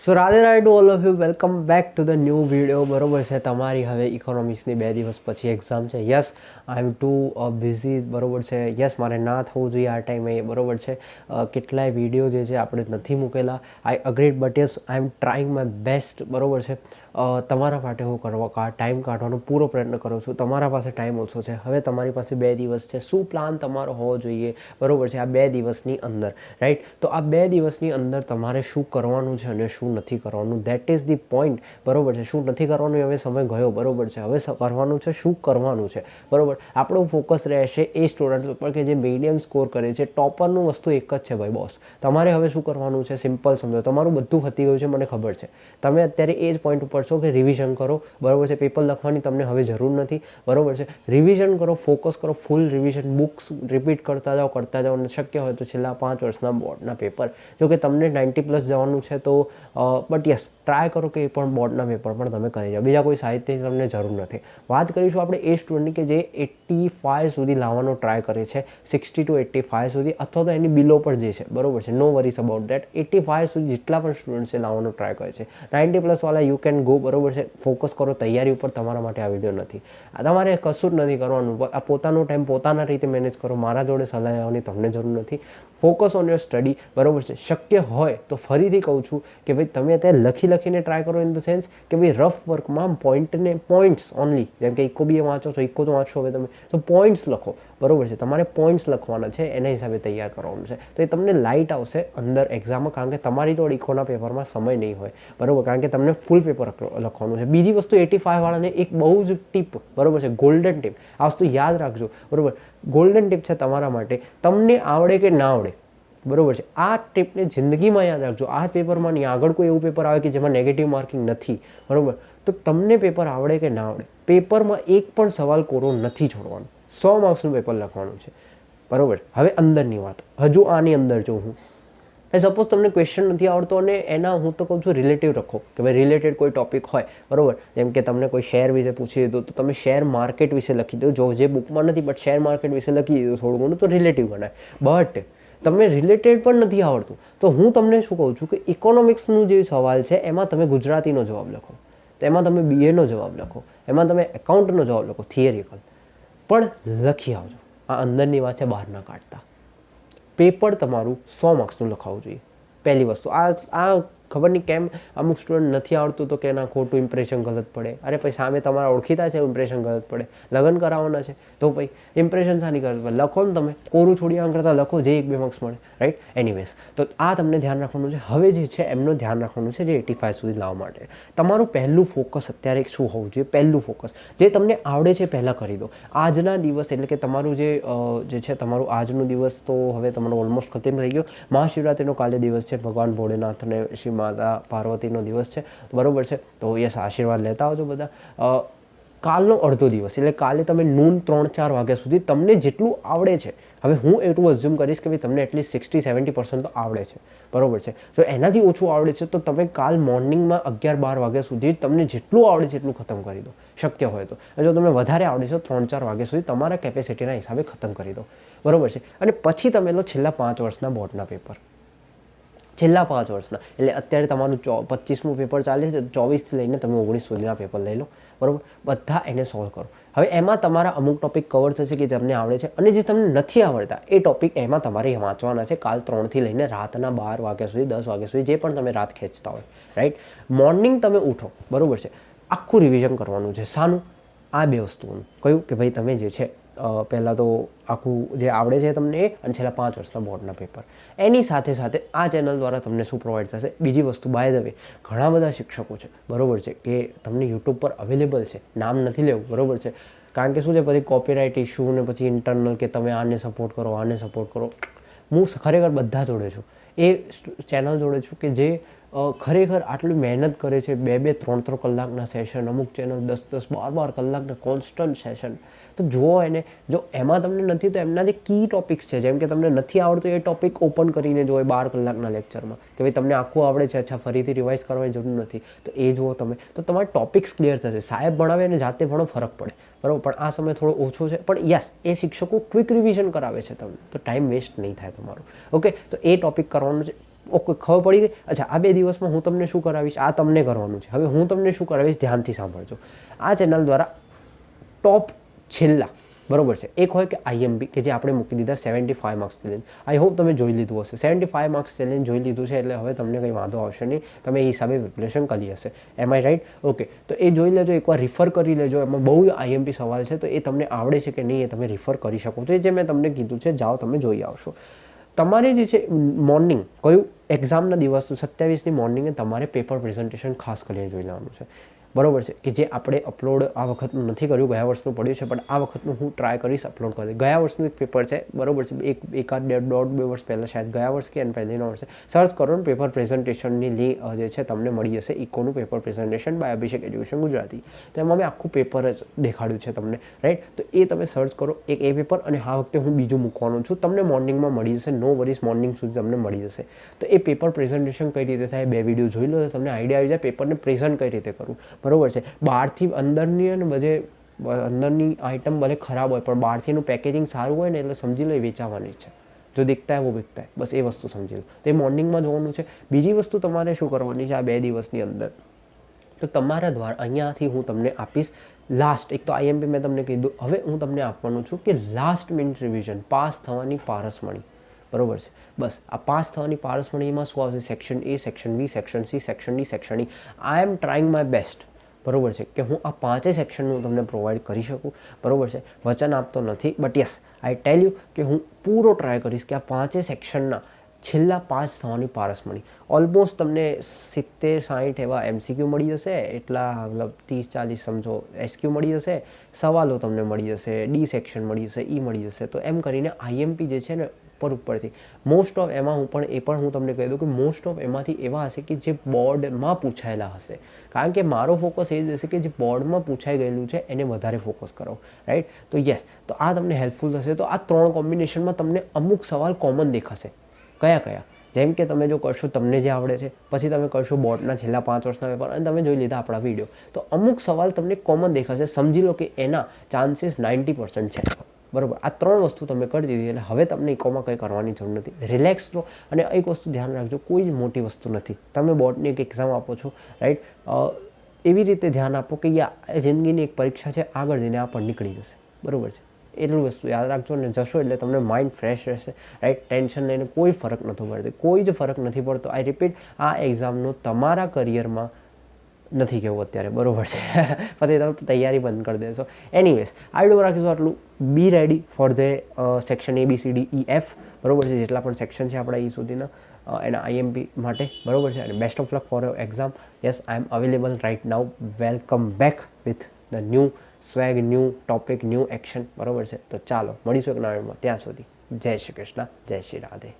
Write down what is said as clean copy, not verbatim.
So Radhe to all of you welcome back to the new video. બરોબર છે, તમારી હવે ઇકોનોમિક્સની 2 દિવસ પછી એક્ઝામ છે. Yes, I M two busy. બરોબર છે, યસ, મારે ના થવું જોઈએ આ ટાઈમે. બરોબર છે, કેટલાય વિડીયો જે છે આપણે નથી મૂકેલા. I agreed, but yes I am trying my best. બરોબર છે, તમારા માટે હું ટાઈમ કાઢવાનો પૂરો પ્રયત્ન કરું છું. તમારા પાસે ટાઈમ ઓછો છે. હવે તમારી પાસે 2 દિવસ છે. શું પ્લાન તમારો હોવો જોઈએ? બરોબર છે, આ 2 દિવસની અંદર, રાઈટ? તો આ 2 દિવસની અંદર તમારે શું કરવાનું છે અને શું નથી કરવાનું, દેટ ઇઝ ધી પોઈન્ટ. બરોબર છે, શું નથી કરવાનું હવે સમય ગયો. બરોબર છે, હવે કરવાનું છે શું કરવાનું છે. બરોબર, આપણું ફોકસ રહેશે એ સ્ટુડન્ટ ઉપર કે જે મીડિયમ સ્કોર કરે છે. ટોપરનું વસ્તુ એક જ છે ભાઈ, બોસ. તમારે હવે શું કરવાનું છે, સિમ્પલ સમજો. તમારું બધું પતી ગયું છે, મને ખબર છે. તમે અત્યારે એ જ પોઈન્ટ ઉપર છો કે રિવિઝન કરો. બરોબર છે, પેપર લખવાની તમને હવે જરૂર નથી. બરોબર છે, રિવિઝન કરો, ફોકસ કરો, ફૂલ રિવિઝન, બુક્સ રિપીટ કરતા જાઓ અને શક્ય હોય તો છેલ્લા 5 વર્ષના બોર્ડના પેપર, જો કે તમને 90+ જવાનું છે તો બટ યસ, ટ્રાય કરો કે એ પણ બોર્ડના પેપર પણ તમે કરી જાઓ. બીજા કોઈ સાહિત્યની તમને જરૂર નથી. વાત કરીશું આપણે એ સ્ટુડન્ટની કે જે 85 સુધી લાવવાનો ટ્રાય કરે છે, 60 to 85 સુધી, અથવા તો એની બિલો પર જે છે. બરોબર છે, નો વરીસ અબાઉટ દેટ. 85 સુધી જેટલા પણ સ્ટુડન્ટ છે લાવવાનો ટ્રાય કરે છે. 90+ વાળા યુ કેન ગો. બરોબર છે, ફોકસ કરો તૈયારી ઉપર. તમારા માટે આ વિડીયો નથી. આ તમારે કશું જ નથી કરવાનું. આ પોતાનો ટાઈમ પોતાના રીતે મેનેજ કરો. મારા જોડે સલાહ લેવાની તમને જરૂર નથી. Focus on your study. બરોબર છે, શક્ય હોય તો ફરીથી કહું છું કે ભાઈ તમે અત્યારે લખીને ટ્રાય કરો, ઇન ધ સેન્સ કે ભાઈ રફ વર્કમાં પોઈન્ટ્સ ઓનલી, જેમ કે ઇકો બીએ વાંચો છો, ઇકો તો વાંચશો હવે તમે, તો પોઈન્ટ્સ લખો. બરોબર છે, તમારે પોઈન્ટ્સ લખવાના છે, એના હિસાબે તૈયાર કરવાનું છે. તો એ તમને લાઇટ આવશે અંદર એક્ઝામમાં, કારણ કે તમારી તો ઇકોના પેપરમાં સમય નહીં હોય. બરોબર, કારણ કે તમને ફૂલ પેપર લખવાનું છે. બીજી વસ્તુ 85 વાળાને એક બહુ જ ટીપ, બરોબર છે, ગોલ્ડન ટીપ, આ વસ્તુ યાદ રાખજો. બરોબર, ગોલ્ડન ટીપ છે તમારા માટે. તમને આવડે કે ના આવડે, બરોબર છે, આ ટીપને જિંદગીમાં યાદ રાખજો. આ પેપરમાં નહીં, આગળ કોઈ એવું પેપર આવે કે જેમાં નેગેટિવ માર્કિંગ નથી. બરોબર, તો તમને પેપર આવડે કે ના આવડે, પેપરમાં એક પણ સવાલ કોરો નથી છોડવાનો. 100 માર્ક્સનું પેપર લખવાનું છે. બરોબર, હવે અંદરની વાત, હજુ આની અંદર જો હું સપોઝ તમને ક્વેશ્ચન નથી આવડતો અને એના હું તો કહું છું રિલેટિવ રાખો, કે ભાઈ રિલેટેડ કોઈ ટોપિક હોય. બરોબર, જેમ કે તમને કોઈ શેર વિશે પૂછી દીધું તો તમે શેર માર્કેટ વિશે લખી દો. જો જે બુકમાં નથી બટ શેર માર્કેટ વિશે લખી દીધું થોડું ઘણું, તો રિલેટિવ ગણાય. બટ તમને રિલેટેડ પણ નથી આવડતું તો હું તમને શું કહું છું કે ઇકોનોમિક્સનું જે સવાલ છે એમાં તમે ગુજરાતીનો જવાબ લખો, તો એમાં તમે બીએનો જવાબ લખો, એમાં તમે એકાઉન્ટનો જવાબ લખો, થિયરિકલ પણ લખી આવજો. આ અંદરની વાત છે, બહાર ના કાઢતા. પેપર તમારું 100 માર્ક્સનું લખાવવું જોઈએ, પહેલી વસ્તુ. આ ખબર નહીં કેમ અમુક સ્ટુડન્ટ નથી આવડતું તો કે એના ખોટું ઇમ્પ્રેશન ગલત પડે. અરે પછી સામે તમારા ઓળખીતા છે, ઇમ્પ્રેશન ગલત પડે. લગ્ન કરાવવાના છે તો ભાઈ ઇમ્પ્રેશન સાની ગલત પડે? લખો ને તમે, કોરું છોડી આમ કરતાં લખો, જે 1-2 માર્ક્સ મળે, રાઈટ? એનીવેઝ, તો આ તમને ધ્યાન રાખવાનું છે. હવે જે છે એમનું ધ્યાન રાખવાનું છે જે 85 સુધી લાવવા માટે. તમારું પહેલું ફોકસ અત્યારે શું હોવું જોઈએ? પહેલું ફોકસ જે તમને આવડે છે પહેલાં કરી દો. આજના દિવસ એટલે કે તમારું જે છે તમારું આજનો દિવસ તો હવે તમારો ઓલમોસ્ટ ખતમ થઈ ગયો. મહાશિવરાત્રિનો કાલે દિવસ છે, ભગવાન ભોળેનાથ અને શ્રી માતા પાર્વતીનો દિવસ છે. બરોબર છે, તો યસ, આશીર્વાદ લેતા આવજો બધા. કાલનો અડધો દિવસ એટલે કાલે તમે નૂન 3-4 વાગ્યા સુધી તમને જેટલું આવડે છે, હવે હું એટલું અઝ્યુમ કરીશ કે ભાઈ તમને એટલીસ્ટ 60-70% તો આવડે છે. બરોબર છે, જો એનાથી ઓછું આવડે છે તો તમે કાલ મોર્નિંગમાં 11-12 વાગ્યા સુધી તમને જેટલું આવડે છે એટલું ખતમ કરી દો, શક્ય હોય તો. જો તમને વધારે આવડે છે તો 3-4 વાગ્યા સુધી તમારા કેપેસિટીના હિસાબે ખતમ કરી દો. બરોબર છે, અને પછી તમે લો છેલ્લા 5 વર્ષના બોર્ડના પેપર. છેલ્લા 5 વર્ષના એટલે અત્યારે તમારું 25મું પેપર ચાલે છે, 24થી લઈને તમે 19 સુધીના પેપર લઈ લો. બરાબર, બધા એને સોલ્વ કરો. હવે એમાં તમારા અમુક ટોપિક કવર થશે કે તમને આવડે છે, અને જે તમને નથી આવડતા એ ટોપિક એમાં તમારે વાંચવાના છે કાલ 3થી લઈને રાતના 12 વાગ્યા સુધી, 10 વાગ્યા સુધી, જે પણ તમે રાત ખેંચતા હોય, રાઈટ? મોર્નિંગ તમે ઉઠો, બરાબર છે, આખું રિવિઝન કરવાનું છે. શાનું? આ 2 વસ્તુઓનું. કયું? કે ભાઈ તમે જે છે પહેલાં તો આખું જે આવડે છે તમને એ, અને છેલ્લા 5 વર્ષના બોર્ડના પેપર. એની સાથે સાથે આ ચેનલ દ્વારા તમને શું પ્રોવાઈડ થશે? બીજી વસ્તુ, બાય ધ વે, ઘણા બધા શિક્ષકો છે, બરોબર છે, કે તમને યુટ્યુબ પર અવેલેબલ છે, નામ નથી લેવું, બરોબર છે, કારણ કે શું છે પછી કોપીરાઇટ ઇશ્યુ ને પછી ઇન્ટરનલ કે તમે આને સપોર્ટ કરો, આને સપોર્ટ કરો. હું ખરેખર બધા જોડે છું, એ ચેનલ જોડે છું કે જે ખરેખર આટલી મહેનત કરે છે. 2-2, 3-3 કલાકના સેશન, અમુક ચેનલ 10-10, 12-12 કલાકના કોન્સ્ટન્ટ સેશન. તો જુઓ એને. જો એમાં તમને નથી તો એમના જે કી ટોપિક્સ છે, જેમ કે તમને નથી આવડતું એ ટોપિક ઓપન કરીને જુઓ 12 કલાકના લેક્ચરમાં, કે ભાઈ તમને આખું આવડે છે, અચ્છા ફરીથી રિવાઇઝ કરવાની જરૂર નથી, તો એ જુઓ તમે, તો તમારા ટોપિક્સ ક્લિયર થશે. સાહેબ ભણાવે અને જાતે ભણો, ફરક પડે, બરાબર, પણ આ સમય થોડો ઓછો છે. પણ યસ, એ શિક્ષકો ક્વિક રિવિઝન કરાવે છે તમને, તો ટાઈમ વેસ્ટ નહીં થાય તમારું. ઓકે, તો એ ટોપિક કરવાનું છે. ઓકે, ખબર પડી ગઈ. અચ્છા, આ 2 દિવસમાં હું તમને શું કરાવીશ, આ તમને કરવાનું છે. હવે હું તમને શું કરાવીશ, ધ્યાનથી સાંભળજો. આ ચેનલ દ્વારા ટોપ છેલ્લા, બરોબર છે, એક હોય કે આઈએમપી કે જે આપણે મૂકી દીધા 75 માર્ક્સ ચેલેન્જ. આઈ હોપ તમે જોઈ લીધું હશે. 75 માર્ક્સ ચેલેન્જ જોઈ લીધું છે એટલે હવે તમને કંઈ વાંધો આવશે નહીં. તમે એ હિસાબે પ્રિપરેશન કરી હશે. એમ આઈ રાઈટ? ઓકે, તો એ જોઈ લેજો, એકવાર રિફર કરી લેજો. એમાં બહુ આઈએમપી સવાલ છે, તો એ તમને આવડે છે કે નહીં એ તમે રિફર કરી શકો છો. એ જે મેં તમને કીધું છે, જાઓ તમે જોઈ આવશો. તમારે જે છે મોર્નિંગ, કયું એક્ઝામના દિવસનું 27ની મોર્નિંગે તમારે પેપર પ્રેઝન્ટેશન ખાસ કરીને જોઈ લેવાનું છે. બરોબર છે, કે જે આપણે અપલોડ આ વખતનું નથી કર્યું, ગયા વર્ષનું પડ્યું છે, પણ આ વખતનું હું ટ્રાય કરીશ અપલોડ કરી. ગયા વર્ષનું એક પેપર છે, બરોબર છે, એકાદ 1.5-2 વર્ષ પહેલાં, શાયદ ગયા વર્ષ કે એના પહેલાંના વર્ષે સર્ચ કરો ને પેપર પ્રેઝન્ટેશનની લિંક જે છે તમને મળી જશે. ઇકોનું paper presentation by Abhishek education Gujarati. તો એમાં મેં આખું પેપર જ દેખાડ્યું છે તમને, રાઈટ? તો એ તમે સર્ચ કરો, એક એ પેપર, અને આ વખતે હું બીજું મૂકવાનું છું. તમને મોર્નિંગમાં મળી જશે, નો વરીસ, મોર્નિંગ સુધી તમને મળી જશે. તો એ પેપર પ્રેઝન્ટેશન કઈ રીતે થાય, 2 વિડીયો જોઈ લો, તમને આઈડિયા આવી જાય પેપરને પ્રેઝન્ટ કઈ રીતે કરવું. બરોબર છે, બહારથી અંદરની અને બધે અંદરની આઇટમ ભલે ખરાબ હોય, પણ બહારથીનું પેકેજિંગ સારું હોય ને એટલે સમજી લો એ વેચાવાની છે. જો દીખતા હે વો બિકતા હે, બસ એ વસ્તુ સમજી લો. તો એ મોર્નિંગમાં જોવાનું છે. બીજી વસ્તુ તમારે શું કરવાની છે આ 2 દિવસની અંદર, તો તમારા દ્વારા અહીંયાથી હું તમને આપીશ લાસ્ટ, એક તો આઈએમપી મેં તમને કીધું, હવે હું તમને આપવાનું છું કે લાસ્ટ મિનિટ રિવિઝન, પાસ થવાની પારસમણી. બરોબર છે, બસ આ પાસ થવાની પારસમણીમાં શું આવશે, section A, section B, section C, section D, section E. I am trying my best, બરોબર છે, કે હું આ 5 સેક્શનનું તમને પ્રોવાઈડ કરી શકું. બરોબર છે, વચન આપતો નથી, but yes I tell you કે હું પૂરો ટ્રાય કરીશ કે આ 5 સેક્શનના છેલ્લા પાસ થવાની પારસમણી. ઓલમોસ્ટ તમને 70-60 એવા એમસીક્યુ મળી જશે, એટલા મતલબ 30-40 સમજો એસક્યુ મળી જશે, સવાલો તમને મળી જશે, ડી સેક્શન મળી જશે, ઈ મળી જશે. તો એમ કરીને આઈએમપી જે છે ને ઉપરથી મોસ્ટ ઓફ એમાં હું તમને કહી દઉં કે મોસ્ટ ઓફ એમાંથી એવા હશે કે જે બોર્ડમાં પૂછાયેલા હશે. કારણ કે મારો ફોકસ એ જ હશે કે જે બોર્ડમાં પૂછાઈ ગયેલું છે એને વધારે ફોકસ કરો, રાઈટ? તો યસ, તો આ તમને હેલ્પફુલ થશે. તો આ 3 કોમ્બિનેશનમાં તમને અમુક સવાલ કોમન દેખાશે. કયા? જેમ કે તમે જો કરશો તમને જે આવડે છે, પછી તમે કરશો બોર્ડના છેલ્લા 5 વર્ષના પેપર, અને તમે જોઈ લીધા આપણા વિડીયો, તો અમુક સવાલ તમને કોમન દેખાશે. સમજી લો કે એના ચાન્સીસ 90% છે. બરોબર, આ 3 વસ્તુ તમે કરી દીધી એટલે હવે તમને ઇકોમાં કંઈ કરવાની જરૂર નથી. રિલેક્સ રહો. અને એક વસ્તુ ધ્યાન રાખજો, કોઈ જ મોટી વસ્તુ નથી. તમે બોર્ડની એક એક્ઝામ આપો છો, રાઈટ? એવી રીતે ધ્યાન આપો કે જિંદગીની એક પરીક્ષા છે, આગળ જઈને આ પણ નીકળી જશે. બરોબર છે, એટલું વસ્તુ યાદ રાખજો. અને જશો એટલે તમને માઇન્ડ ફ્રેશ રહેશે, રાઈટ? ટેન્શન લઈને કોઈ ફરક નથી પડતો, કોઈ જ ફરક નથી પડતો. આઈ રિપીટ, આ એક્ઝામનો તમારા કરિયરમાં નથી કહેવું અત્યારે, બરોબર છે, પછી તમે તૈયારી બંધ કરી દેશો. એનીવેઝ, આ વિડીયો રાખીશું આટલું. Be ready for the section ABCDEF, બરોબર છે, જેટલા પણ સેક્શન છે આપણા એ સુધીના, એના આઈએમપી માટે, બરોબર છે. અને best of luck for exam. Yes, I am available right now. Welcome back with the new swag, new topic, new action, બરોબર છે. તો ચાલો મળીશું એક નવા વિડીયોમાં. ત્યાં સુધી જય શ્રી કૃષ્ણ, જય શ્રી રાધે.